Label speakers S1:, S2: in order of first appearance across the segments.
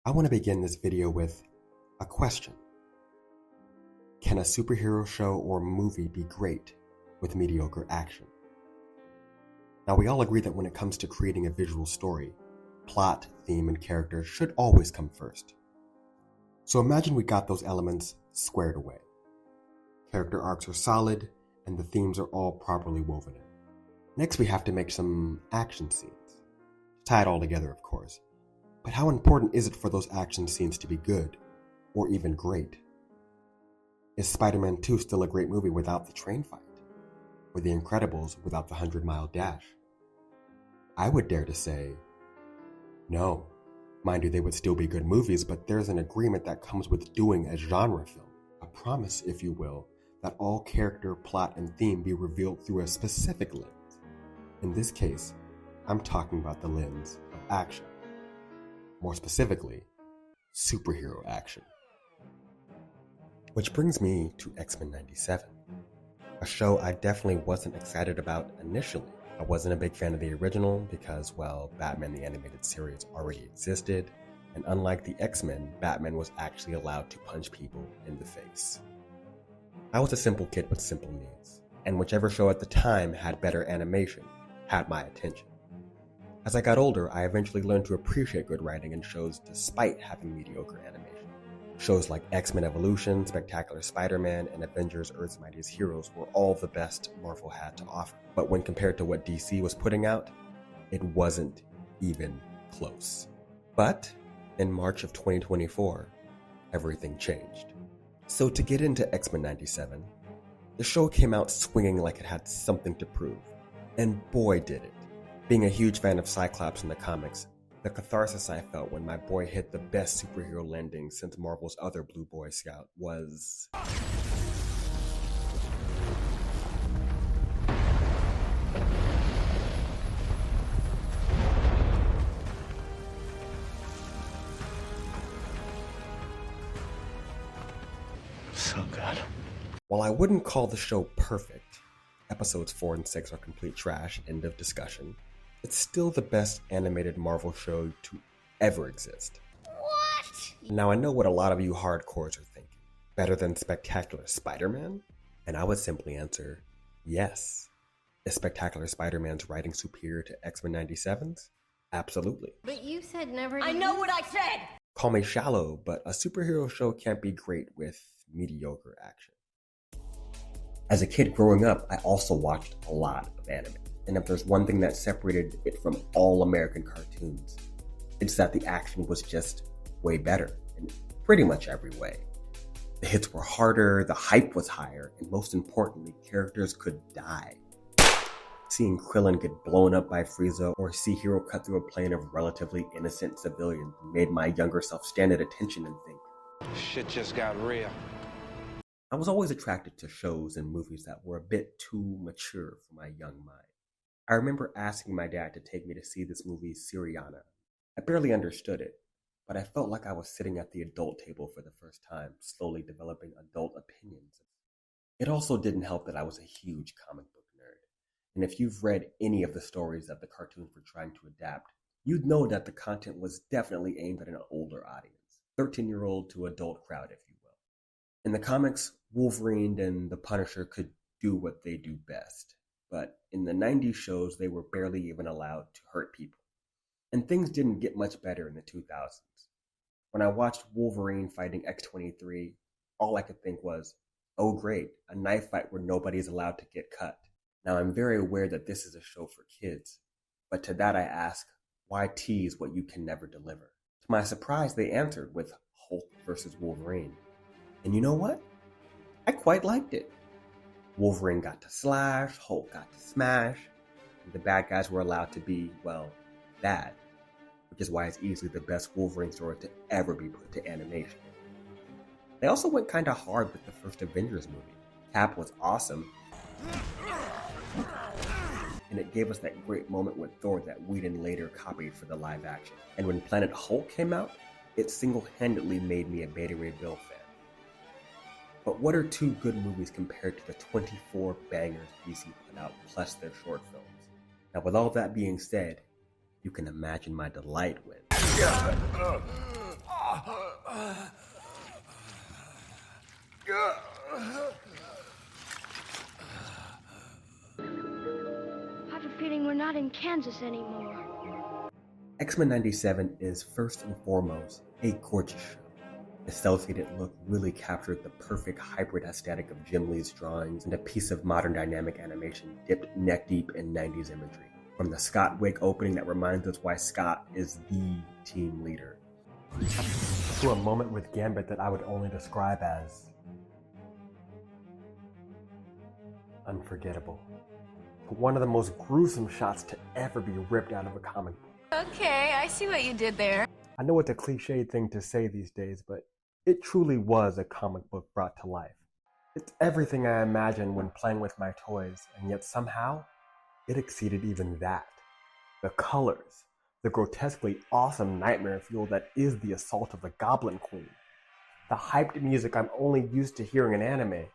S1: I want to begin this video with a question. Can a superhero show or movie be great with mediocre action? Now, we all agree that when it comes to creating a visual story, plot, theme, and character should always come first. So imagine we got those elements squared away. Character arcs are solid, and the themes are all properly woven in. Next, we have to make some action scenes. Tie it all together, of course. But how important is it for those action scenes to be good, or even great? Is Spider-Man 2 still a great movie without the train fight? Or The Incredibles without the 100-mile dash? I would dare to say, no. Mind you, they would still be good movies, but there's an agreement that comes with doing a genre film. A promise, if you will, that all character, plot, and theme be revealed through a specific lens. In this case, I'm talking about the lens of action. More specifically, superhero action. Which brings me to X-Men 97, a show I definitely wasn't excited about initially. I wasn't a big fan of the original because, well, Batman the Animated Series already existed, and unlike the X-Men, Batman was actually allowed to punch people in the face. I was a simple kid with simple needs, and whichever show at the time had better animation had my attention. As I got older, I eventually learned to appreciate good writing in shows despite having mediocre animation. Shows like X-Men Evolution, Spectacular Spider-Man, and Avengers Earth's Mightiest Heroes were all the best Marvel had to offer. But when compared to what DC was putting out, it wasn't even close. But in March of 2024, everything changed. So to get into X-Men 97, the show came out swinging like it had something to prove. And boy did it. Being a huge fan of Cyclops in the comics, the catharsis I felt when my boy hit the best superhero landing since Marvel's other Blue Boy Scout was...
S2: So good.
S1: While I wouldn't call the show perfect, episodes 4 and 6 are complete trash, end of discussion, it's still the best animated Marvel show to ever exist.
S3: What?
S1: Now I know what a lot of you hardcores are thinking. Better than Spectacular Spider-Man? And I would simply answer, yes. Is Spectacular Spider-Man's writing superior to X-Men 97's? Absolutely.
S3: But you said never to
S4: I know what I said!
S1: Call me shallow, but a superhero show can't be great with mediocre action. As a kid growing up, I also watched a lot of anime. And if there's one thing that separated it from all American cartoons, it's that the action was just way better in pretty much every way. The hits were harder, the hype was higher, and most importantly, characters could die. Seeing Krillin get blown up by Frieza or see Hero cut through a plane of relatively innocent civilians made my younger self stand at attention and think,
S2: Shit just got real.
S1: I was always attracted to shows and movies that were a bit too mature for my young mind. I remember asking my dad to take me to see this movie, Syriana. I barely understood it, but I felt like I was sitting at the adult table for the first time, slowly developing adult opinions. It also didn't help that I was a huge comic book nerd. And if you've read any of the stories that the cartoons were trying to adapt, you'd know that the content was definitely aimed at an older audience, 13-year-old to adult crowd, if you will. In the comics, Wolverine and the Punisher could do what they do best. But in the 90s shows, they were barely even allowed to hurt people. And things didn't get much better in the 2000s. When I watched Wolverine fighting X-23, all I could think was, oh great, a knife fight where nobody's allowed to get cut. Now I'm very aware that this is a show for kids, but to that I ask, why tease what you can never deliver? To my surprise, they answered with Hulk versus Wolverine. And you know what? I quite liked it. Wolverine got to slash, Hulk got to smash, and the bad guys were allowed to be, well, bad, which is why it's easily the best Wolverine story to ever be put to animation. They also went kinda hard with the first Avengers movie. Cap was awesome, and it gave us that great moment with Thor that Whedon later copied for the live action. And when Planet Hulk came out, it single-handedly made me a Beta Ray Bill fan. But what are two good movies compared to the 24 bangers DC put out plus their short films? Now with all that being said, you can imagine my delight when...
S3: I have a feeling we're not in Kansas anymore.
S1: X-Men 97 is first and foremost a gorgeous show. The cel-shaded look really captured the perfect hybrid aesthetic of Jim Lee's drawings and a piece of modern dynamic animation dipped neck-deep in 90s imagery. From the Scott wig opening that reminds us why Scott is the team leader, to a moment with Gambit that I would only describe as unforgettable. One of the most gruesome shots to ever be ripped out of a comic book.
S4: Okay, I see what you did there.
S1: I know it's a cliched thing to say these days, but it truly was a comic book brought to life. It's everything I imagined when playing with my toys, and yet somehow, it exceeded even that. The colors, the grotesquely awesome nightmare fuel that is the assault of the Goblin Queen, the hyped music I'm only used to hearing in anime.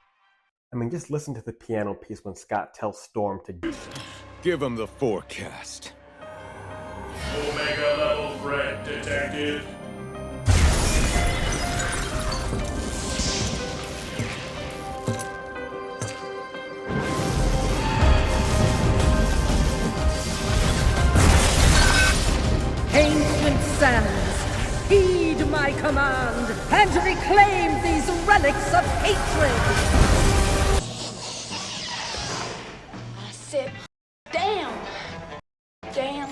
S1: I mean, just listen to the piano piece when Scott tells Storm to
S5: give him the forecast.
S6: Omega level threat detected.
S7: Ancient sands, heed my command and reclaim these relics of hatred!
S4: I said, damn. Damn.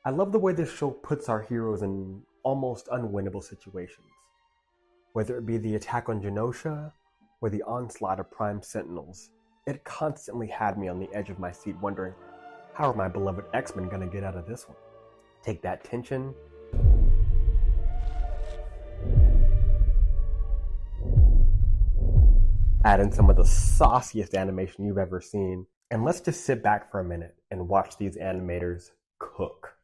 S1: I love the way this show puts our heroes in almost unwinnable situations. Whether it be the attack on Genosha or the onslaught of Prime Sentinels, it constantly had me on the edge of my seat wondering, how are my beloved X-Men gonna get out of this one? Take that tension, add in some of the sauciest animation you've ever seen, and let's just sit back for a minute and watch these animators cook.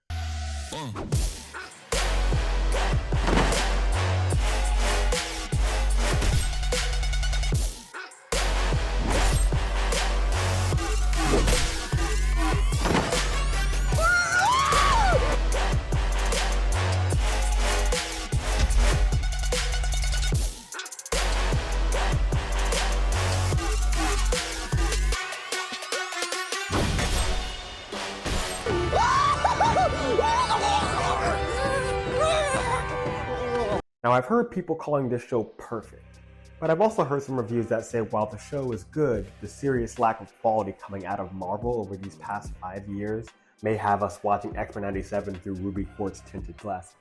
S1: Now, I've heard people calling this show perfect, but I've also heard some reviews that say while the show is good, the serious lack of quality coming out of Marvel over these past 5 years may have us watching X-Men 97 through ruby quartz tinted glasses.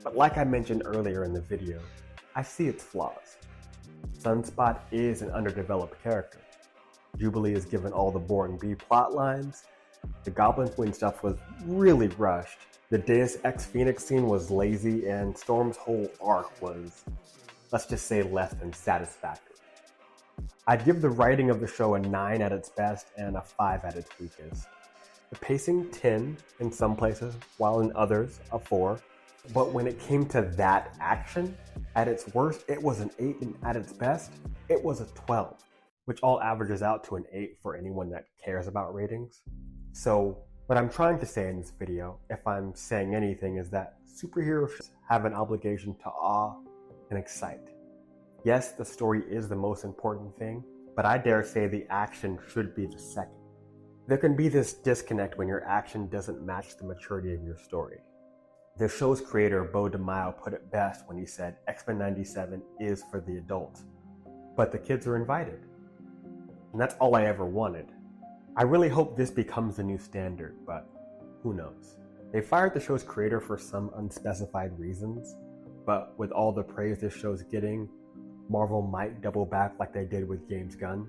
S1: But like I mentioned earlier in the video, I see its flaws. Sunspot is an underdeveloped character. Jubilee is given all the boring B plot lines. The Goblin Queen stuff was really rushed. The Deus Ex Phoenix scene was lazy, and Storm's whole arc was, let's just say, less than satisfactory. I'd give the writing of the show a 9 at its best and a 5 at its weakest. The pacing 10 in some places, while in others a 4. But when it came to that action, at its worst it was an 8, and at its best it was a 12, which all averages out to an 8 for anyone that cares about ratings. So what I'm trying to say in this video, if I'm saying anything, is that superheroes have an obligation to awe and excite. Yes, the story is the most important thing, but I dare say the action should be the second. There can be this disconnect when your action doesn't match the maturity of your story. The show's creator, Beau DeMaio, put it best when he said X-Men 97 is for the adults, but the kids are invited. And that's all I ever wanted. I really hope this becomes the new standard, but who knows? They fired the show's creator for some unspecified reasons, but with all the praise this show's getting, Marvel might double back like they did with James Gunn.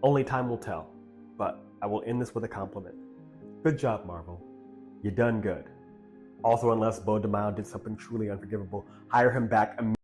S1: Only time will tell, but I will end this with a compliment. Good job, Marvel. You done good. Also, unless Beau DeMaio did something truly unforgivable, hire him back immediately.